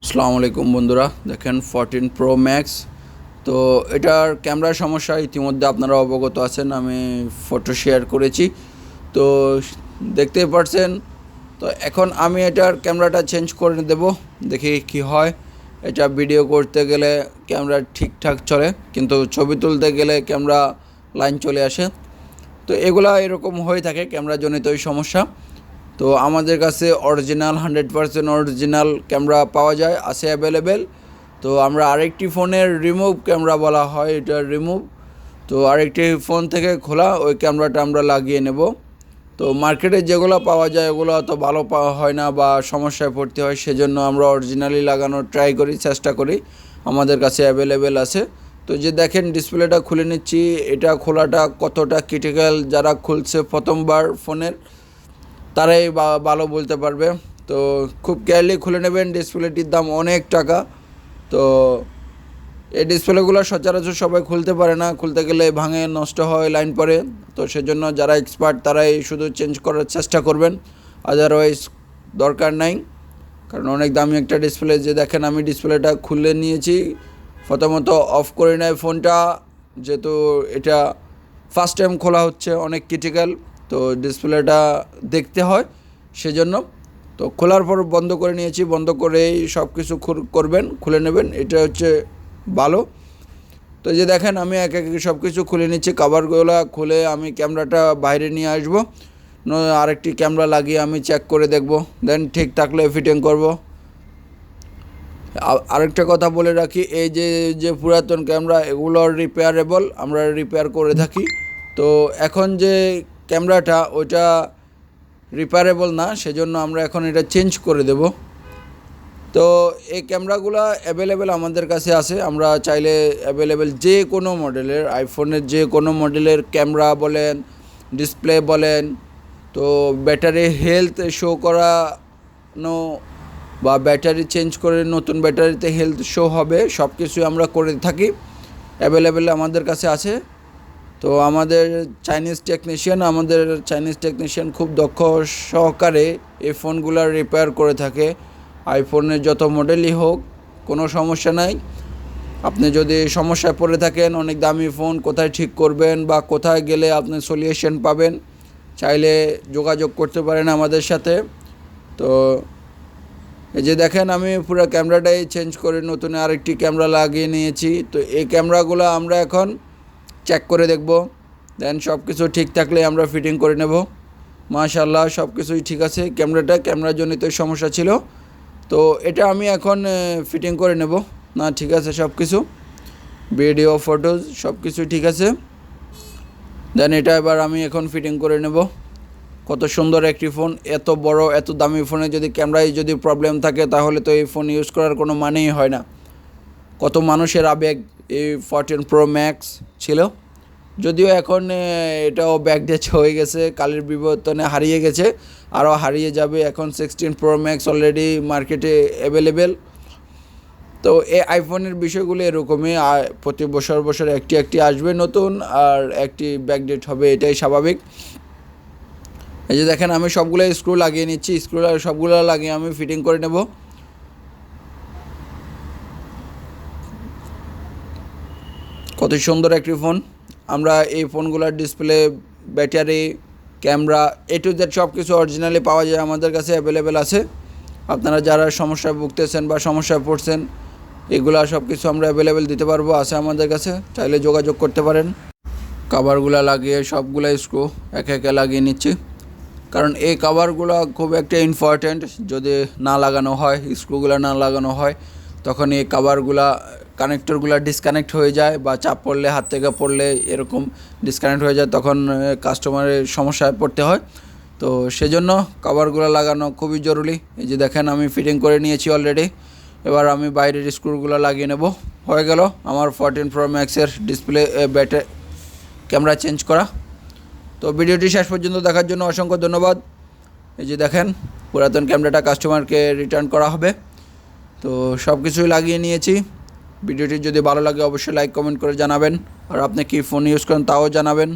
আসসালামু আলাইকুম বন্ধুরা, দেখেন 14 প্রো ম্যাক্স। তো এটার ক্যামেরার সমস্যা ইতিমধ্যে আপনারা অবগত আছেন, আমি ফটো শেয়ার করেছি। তো দেখতেই পাচ্ছেন। তো এখন আমি এটার ক্যামেরাটা চেঞ্জ করে দেব, দেখি কি হয়। এটা ভিডিও করতে গেলে ক্যামেরা ঠিকঠাক চলে, কিন্তু ছবি তুলতে গেলে ক্যামেরা লাইন চলে আসে। তো এগুলা এরকম হয়ে থাকে ক্যামেরাজনিত এই সমস্যা। তো আমাদের কাছে অরিজিনাল 100% অরিজিনাল ক্যামেরা পাওয়া যায়, আছে অ্যাভেলেবেল। তো আমরা আরেকটি ফোনের রিমুভ ক্যামেরা বলা হয় এটা রিমুভ, তো আরেকটি ফোন থেকে খোলা ওই ক্যামেরাটা আমরা লাগিয়ে নেব। তো মার্কেটে যেগুলো পাওয়া যায় ওগুলো অত ভালো পাওয়া হয় না বা সমস্যায় পড়তে হয়, সেজন্য আমরা অরিজিনালি লাগানোর ট্রাই করি, চেষ্টা করি। আমাদের কাছে অ্যাভেলেবেল আছে। তো যে দেখেন ডিসপ্লেটা খুলে নিচ্ছি, এটা খোলাটা কতটা ক্রিটিক্যাল যারা খুলছে প্রথমবার ফোনের তারাই ভালো বলতে পারবে। তো খুব কেয়ারলি খুলে নেবেন, ডিসপ্লেটির দাম অনেক টাকা। তো এই ডিসপ্লেগুলো সচরাচর সবাই খুলতে পারে না, খুলতে গেলে ভাঙে, নষ্ট হয়, লাইন পড়ে। তো সেজন্য যারা এক্সপার্ট তারাই শুধু চেঞ্জ করার চেষ্টা করবেন, আদারওয়াইজ দরকার নাই। কারণ অনেক দামি একটা ডিসপ্লে। যে দেখেন আমি ডিসপ্লেটা খুলে নিয়েছি, প্রথমত অফ করে নেয় ফোনটা, যেহেতু এটা ফার্স্ট টাইম খোলা হচ্ছে, অনেক ক্রিটিক্যাল। তো ডিসপ্লেটা দেখতে হয় সেজন্য। তো খোলার পর বন্ধ করে নিয়েছি, বন্ধ করেই সব কিছু করবেন, খুলে নেবেন, এটা হচ্ছে ভালো। তো যে দেখেন আমি এক এক সব কিছু খুলে নিচ্ছি, কভারগুলো খুলে আমি ক্যামেরাটা বাইরে নিয়ে আসবো, আরেকটি ক্যামেরা লাগিয়ে আমি চেক করে দেখব, দেন ঠিক থাকলে ফিটিং করব। আরেকটা কথা বলে রাখি, এই যে যে পুরাতন ক্যামেরা এগুলো রিপেয়ারেবল, আমরা রিপেয়ার করে থাকি। তো এখন যে ক্যামেরাটা ওইটা রিপেয়ারেবল না, সেজন্য আমরা এখন এটা চেঞ্জ করে দেব। তো এই ক্যামেরাগুলো অ্যাভেলেবেল আমাদের কাছে আছে, আমরা চাইলে অ্যাভেলেবেল যে কোনো মডেলের, আইফোনের যে কোনো মডেলের ক্যামেরা বলেন, ডিসপ্লে বলেন, তো ব্যাটারি হেলথ শো করানো বা ব্যাটারি চেঞ্জ করে নতুন ব্যাটারিতে হেলথ শো হবে, সব কিছুই আমরা করে থাকি, অ্যাভেলেবেল আমাদের কাছে আছে। তো আমাদের চাইনিজ টেকনিশিয়ান খুব দক্ষ সহকারে এই ফোনগুলো রিপেয়ার করে থাকে। আইফোনের যত মডেলই হোক, কোনো সমস্যা নাই। আপনি যদি সমস্যায় পড়ে থাকেন, অনেক দামি ফোন, কোথায় ঠিক করবেন বা কোথায় গেলে আপনি সলিউশন পাবেন, চাইলে যোগাযোগ করতে পারেন আমাদের সাথে। তো এই যে দেখেন আমি পুরো ক্যামেরাটাই চেঞ্জ করে নতুন আরেকটি ক্যামেরা লাগিয়ে নিয়েছি। তো এই ক্যামেরাগুলো আমরা এখন চেক করে দেখব, দেন সব কিছু ঠিক থাকলে আমরা ফিটিং করে নেব। মাশাআল্লাহ সব কিছুই ঠিক আছে, ক্যামেরাজনিত সমস্যা ছিল। তো এটা আমি এখন ফিটিং করে নেব। না ঠিক আছে, সব কিছু ভিডিও ফটোজ সব কিছু ঠিক আছে। দেন এটা এবার আমি এখন ফিটিং করে নেব। কত সুন্দর একটি ফোন, এত বড় এত দামি ফোনে যদি ক্যামেরায় যদি প্রবলেম থাকে, তাহলে তো এই ফোন ইউজ করার কোনো মানেই হয় না। কত মানুষের আবেগ এই 14 প্রো ম্যাক্স ছিল, যদিও এখন এটাও ব্যাকডেট হয়ে গেছে, কালের বিবর্তনে হারিয়ে গেছে, আরও হারিয়ে যাবে। এখন 16 প্রো ম্যাক্স অলরেডি মার্কেটে অ্যাভেলেবেল। তো এই আইফোনের বিষয়গুলো এরকমই, প্রতি বছর একটি আসবে নতুন, আর একটি ব্যাকডেট হবে, এটাই স্বাভাবিক। এই যে দেখেন আমি সবগুলো স্ক্রু লাগিয়ে নিচ্ছি, সবগুলো লাগিয়ে আমি ফিটিং করে নেব। কত সুন্দর একটি ফোন। আমরা এই ফোনগুলোর display, battery, camera A to Z সব কিছু অরিজিনালি পাওয়া যায়, আমাদের কাছে অ্যাভেলেবেল আছে। আপনারা যারা সমস্যায় ভুগতেছেন বা সমস্যায় পড়ছেন, এগুলা সব কিছু আমরা অ্যাভেলেবেল দিতে পারবো, আছে আমাদের কাছে, চাইলে যোগাযোগ করতে পারেন। কভারগুলো লাগিয়ে সবগুলো স্ক্রু একে একে লাগিয়ে নিচ্ছি, কারণ এই কভারগুলো খুব একটা ইম্পর্ট্যান্ট। যদি না লাগানো হয়, স্ক্রুগুলো না লাগানো হয়, তখন এই কভারগুলো কানেক্টরগুলো ডিসকানেক্ট হয়ে যায়, বা চাপ পড়লে, হাত থেকে পড়লে এরকম ডিসকানেক্ট হয়ে যায়, তখন কাস্টমারের সমস্যায় পড়তে হয়। তো সেজন্য কভারগুলো লাগানো খুবই জরুরি। এই যে দেখেন আমি ফিটিং করে নিয়েছি অলরেডি, এবার আমি বাইরের স্ক্রুগুলো লাগিয়ে নেব। হয়ে গেল আমার 14 প্রো ম্যাক্সের ডিসপ্লে, ব্যাটারি, ক্যামেরা চেঞ্জ করা। তো ভিডিওটি শেষ পর্যন্ত দেখার জন্য অসংখ্য ধন্যবাদ। এই যে দেখেন পুরাতন ক্যামেরাটা কাস্টমারকে রিটার্ন করা হবে। তো সব কিছুই লাগিয়ে নিয়েছি। ভিডিওটি যদি ভালো লাগে অবশ্যই লাইক কমেন্ট করে জানাবেন, আর আপনি কি ফোন ইউজ করেন তাও জানাবেন।